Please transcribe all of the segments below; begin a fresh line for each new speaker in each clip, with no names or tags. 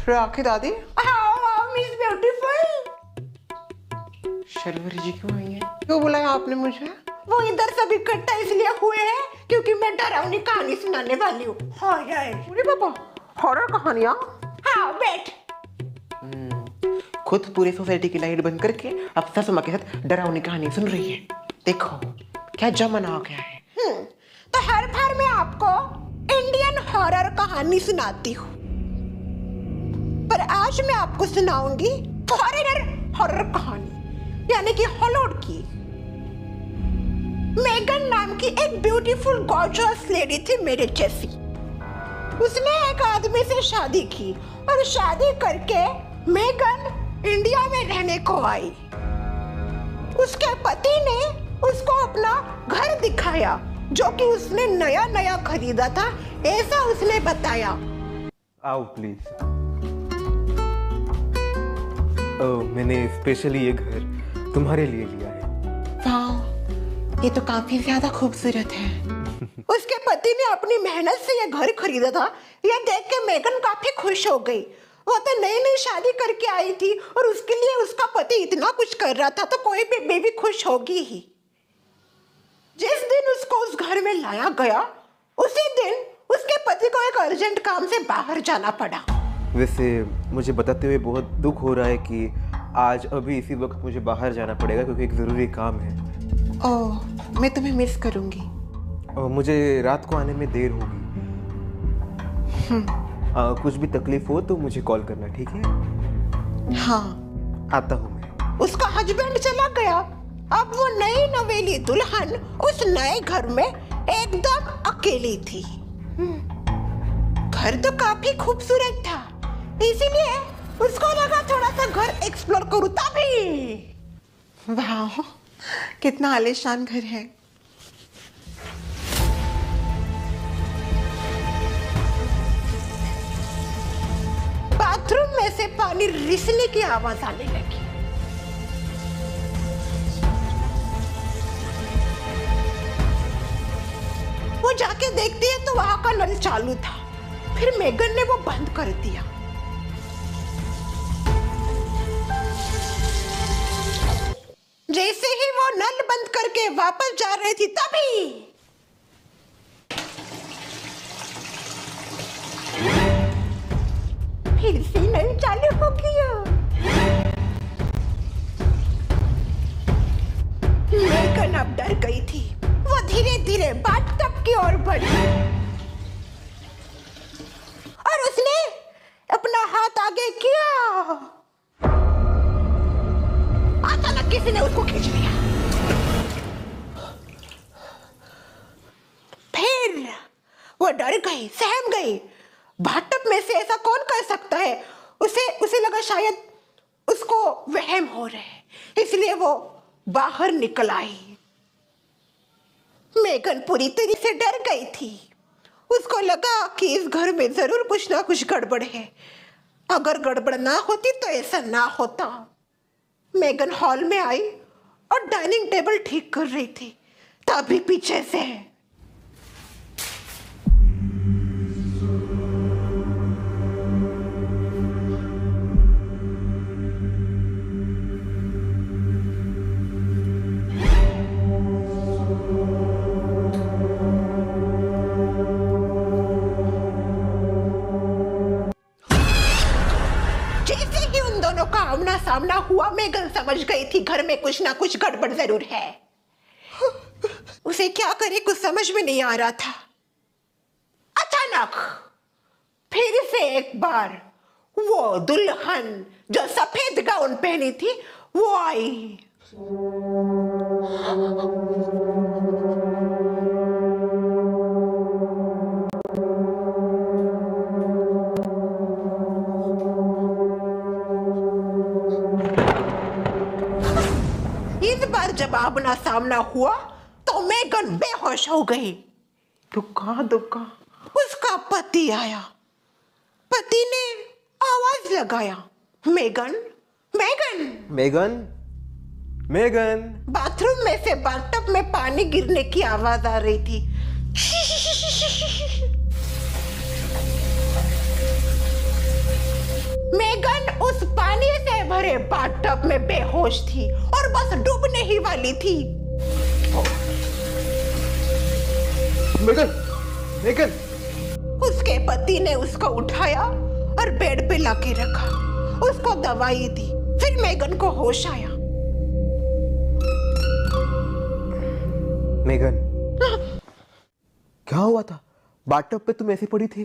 राखी दादी,
miss beautiful.
Sharvari जी क्यों आई है? क्यों बुलाया आपने मुझे?
वो इधर सब इकट्ठा इसलिए हुए हैं क्योंकि मैं डरावनी कहानी सुनाने वाली हूँ।
अरे बाबा, हॉरर कहानियाँ?
हाँ, बैठ।
खुद पूरी सोसाइटी की लाइट बंद करके अब ससुमा के साथ डरावनी कहानी सुन रही है। देखो क्या जमाना आ गया है।
तो हर बार मैं आपको इंडियन हॉरर कहानी सुनाती हूँ, पर आज मैं आपको सुनाऊंगी फॉरेनर हॉरर कहानी, यानी कि हॉलीवुड की। मेगन नाम की एक ब्यूटीफुल गॉर्जियस लेडी थी मेरे जैसी। उसने एक आदमी से शादी की और शादी करके मेगन इंडिया में रहने को आई। उसके पति ने उसको अपना घर दिखाया जो कि उसने नया नया खरीदा था, ऐसा उसने बताया।
आओ प्लीज। मैंने स्पेशली ये घर तुम्हारे लिए लिया है।
वाह, ये तो काफी ज्यादा खूबसूरत है।
उसके पति ने अपनी मेहनत से ये घर खरीदा था। यह देख के मेगन काफी खुश हो गई। वो तो नई नई शादी करके आई थी और उसके लिए उसका पति इतना कुछ कर रहा था, तो कोई भी बेबी खुश होगी ही। जिस दिन उसको उस घर में लाया गया, उसी दिन उसके पति को एक अर्जेंट काम से बाहर जाना पड़ा।
वैसे मुझे बताते हुए बहुत दुख हो रहा है कि आज अभी इसी वक्त मुझे बाहर जाना पड़ेगा क्योंकि एक ज़रूरी काम है।
ओह, मैं तुम्हें मिस करूंगी।
और मुझे रात को आने में देर होगी। कुछ भी तकलीफ हो तो मुझे कॉल करना, ठीक है?
हाँ,
आता हूँ मैं।
उसका हस्बैंड चला गया। अब वो नई नवेली दुल्हन उस नए घर में एकदम अकेली थी। घर तो काफी खूबसूरत था, इसीलिए उसको लगा थोड़ा सा घर एक्सप्लोर करूं। तभी
वाह, कितना आलीशान घर है।
बाथरूम में से पानी रिसने की आवाज आने लगी। वो जाके देखती है तो वहां का नल चालू था। फिर मेगन ने वो बंद कर दिया। जैसे ही वो नल बंद करके वापस जा रही थी, तभी फिर से नल चालू हो गया। मेगन अब डर गई थी। वो धीरे धीरे बाथटब की ओर बढ़ी और उसने अपना हाथ आगे किया। अचानक किसी ने उसको खींच लिया। फिर वो डर गई, सहम गई। बाथटब में से ऐसा कौन कर सकता है? उसे लगा शायद उसको वहम हो रहे हैं, इसलिए वो बाहर निकल आई। मेगन पूरी तरह से डर गई थी। उसको लगा कि इस घर में जरूर कुछ ना कुछ गड़बड़ है। अगर गड़बड़ ना होती तो ऐसा ना होता। मेगन हॉल में आई और डाइनिंग टेबल ठीक कर रही थी, तभी पीछे से आमना सामना हुआ। मेगन समझ गई थी घर में कुछ ना कुछ गड़बड़ जरूर है। उसे क्या करे कुछ समझ में नहीं आ रहा था। अचानक फिर से एक बार वो दुल्हन जो सफेद गाउन पहनी थी वो आई। इस बार जब आमना सामना हुआ तो मेगन बेहोश हो गई।
दुक्का दुक्का।
उसका पति आया। पति ने आवाज लगाया, Megan, Megan,
Megan, Megan.
Bathroom में से बाथटब में पानी गिरने की आवाज आ रही थी। भरे बाथटब में बेहोश थी और बस डूबने ही वाली थी।
Megan, Megan.
उसके पति ने उसको उठाया और बेड पे लाके रखा, उसको दवाई दी, फिर मेगन को होश आया।
मेगन, क्या हुआ था? बाथटब पे तुम ऐसे पड़ी थी?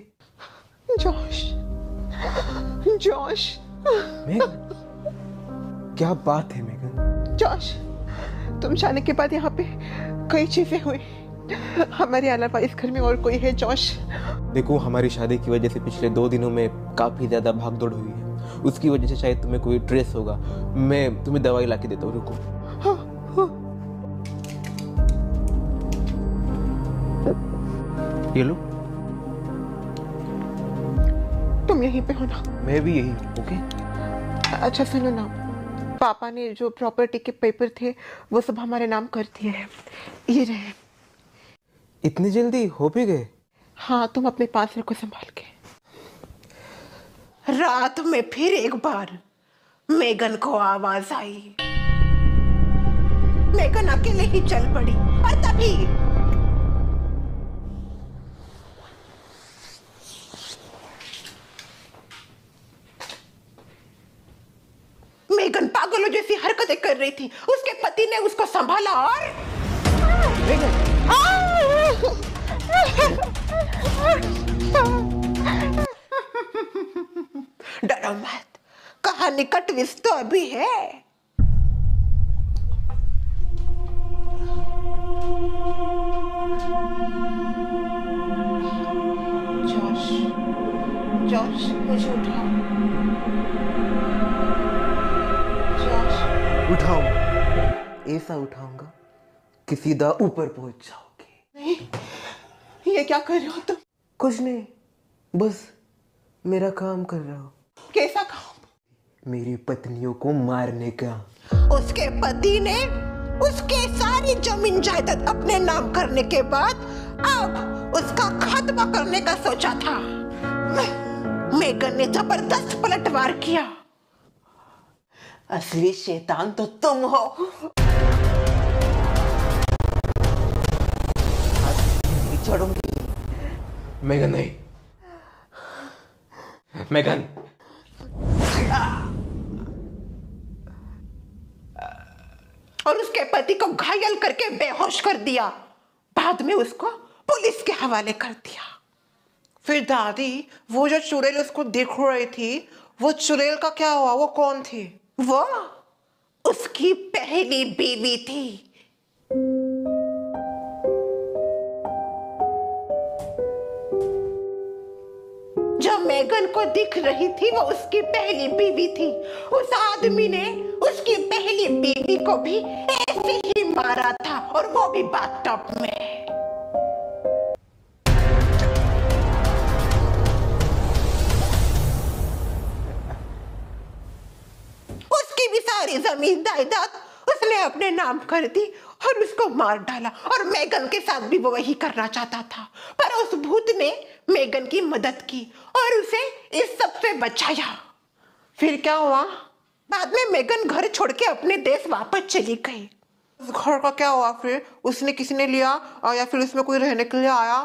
जॉश, जॉश,
मेगन, क्या बात है मेगन?
जॉश, तुम जाने के बाद यहाँ पे कई चीजें हुई। हमारे अलावा इस घर में और कोई है जॉश?
देखो, हमारी शादी की वजह से पिछले 2 दिनों में काफी ज्यादा भागदौड़ हुई है। उसकी वजह से शायद तुम्हें कोई स्ट्रेस होगा। मैं तुम्हें दवाई ला के देता हूँ, रुको। ये लो।
तुम यहीं पे हो ना?
मैं भी यही हूँ। ओके।
अच्छा सुनो ना, पापा ने जो प्रॉपर्टी के पेपर थे वो सब हमारे नाम कर दिए हैं। ये रहे।
इतनी जल्दी हो भी गए?
हाँ, तुम अपने पास रखो संभाल के।
रात में फिर एक बार मेगन को आवाज आई। मेगन अकेले ही चल पड़ी और तभी मेगन पागलों जैसी हरकतें कर रही थी। उसके पति ने उसको संभाला और डरो मत, कहानी का ट्विस्ट तो अभी है। जॉश, जॉश, मुझे उठाओ। जॉश,
उठाओ। ऐसा उठाऊंगा कि सीधा ऊपर पहुंच जाओगे।
नहीं, ये क्या कर रहे हो तुम?
कुछ नहीं, बस मेरा काम कर रहा हूँ।
कैसा काम?
मेरी पत्नियों को मारने का।
उसके पति ने उसके सारी जमीन जायदाद अपने नाम करने के बाद अब उसका खात्मा करने का सोचा था। मेगन ने जबरदस्त पलटवार किया। असली शैतान तो तुम हो। छोड़ूंगी।
मेगन नहीं, मेगन।
और उसके पति को घायल करके बेहोश कर दिया। बाद में उसको पुलिस के हवाले कर दिया।
फिर दादी, वो जो चुड़ैल उसको देख रही थी, वो चुड़ैल का क्या हुआ? वो कौन थी?
वो उसकी पहली बीवी थी। जो मेगन को दिख रही थी वो उसकी पहली बीवी थी। उस आदमी ने उसकी पहली बीवी को भी ऐसे ही मारा था, और वो भी बाथटब में। उसकी भी सारी जमीन जायदाद उसने अपने नाम कर दी और उसको मार डाला। और मेगन के साथ भी वो वही करना चाहता था, पर उस भूत ने मेगन की मदद की और उसे इस सब से बचाया।
फिर क्या हुआ?
बाद में मेगन घर छोड़ के अपने देश वापस चली गई।
उस घर का क्या हुआ फिर? उसने किसी ने लिया या फिर उसमें कोई रहने के लिए आया?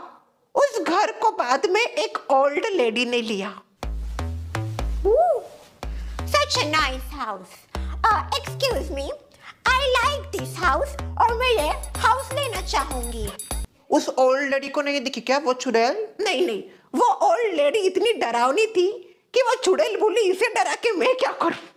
उस घर को बाद में एक ओल्ड लेडी ने लिया। Such a nice house. Excuse me, I like this house और मैं ये हाउस लेना चाहूंगी।
उस ओल्ड लेडी को नहीं दिखी क्या वो चुड़ैल?
नहीं नहीं, वो ओल्ड लेडी इतनी डरावनी थी कि वो चुड़ैल बोली, इसे डरा के मैं क्या करूं।